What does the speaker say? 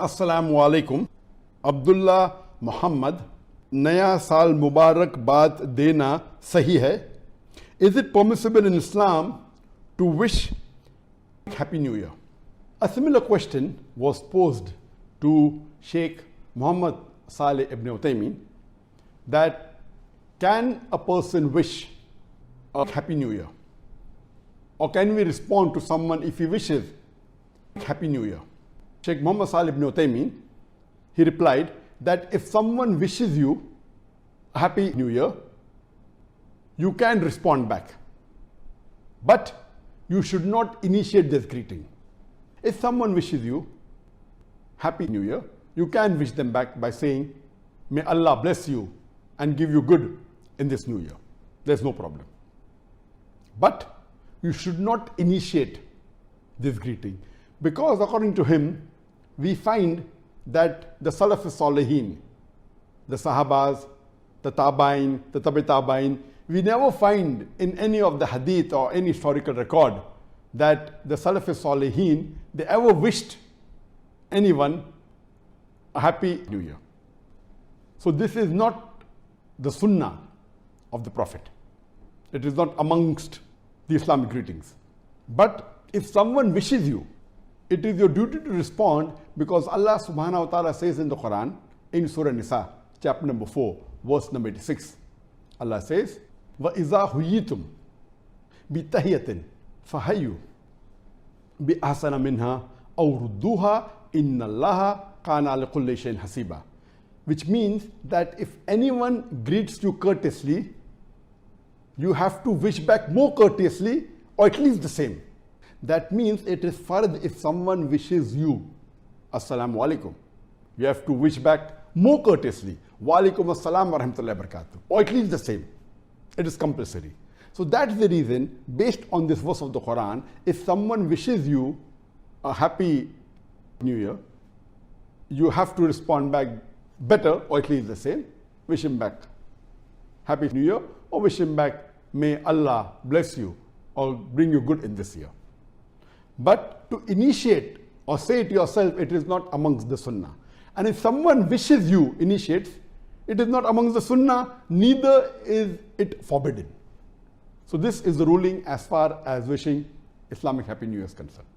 अस्सलामु अलैकुम। अब्दुल्ला मोहम्मद, नया साल मुबारक बाद देना सही है? Is it permissible in Islam to wish Happy New Year? A similar question was posed to Sheikh Muhammad Saleh ibn Uthaymeen, that can a person wish a Happy New Year? Or can we respond to someone if he wishes Happy New Year? Sheikh Muhammad Saleh ibn Uthaymeen, he replied that if someone wishes you a Happy New Year, you can respond back, but you should not initiate this greeting. If someone wishes you Happy New Year, you can wish them back by saying, may Allah bless you and give you good in this new year. There's no problem. But you should not initiate this greeting, because according to him, we find that the Salaf Salihin, the Sahabas, the Tabain, the Tabi Tabain, we never find in any of the hadith or any historical record that the Salaf Salihin, they ever wished anyone a Happy New Year. So this is not the Sunnah of the Prophet. It is not amongst the Islamic greetings. But if someone wishes you, it is your duty to respond, because Allah subhanahu wa ta'ala says in the Quran, in Surah Nisa, chapter number 4, verse number 86, Allah says, وَإِذَا هُيِّتُمْ بِتَحِيَّةٍ فَحَيُّوا بِأَحْسَنَ مِنْهَا أَوْ رُدُّوهَا إِنَّ اللَّهَ كَانَ عَلَى كُلِّ شَيْءٍ حَسِيبًا. Which means that if anyone greets you courteously, you have to wish back more courteously, or at least the same. That means it is fard if someone wishes you Assalamu alaikum, you have to wish back more courteously, wa alaikum assalam wa rahmatullahi wa barakatuh, or at least the same. It is compulsory. So that's the reason, based on this verse of the Quran, if someone wishes you a Happy New Year, you have to respond back better, or at least the same. Wish him back Happy New Year, or wish him back, may Allah bless you or bring you good in this year. But to initiate or say it yourself, it is not amongst the Sunnah. And if someone wishes you initiates, it is not amongst the Sunnah, neither is it forbidden. So this is the ruling as far as wishing Islamic Happy New Year is concerned.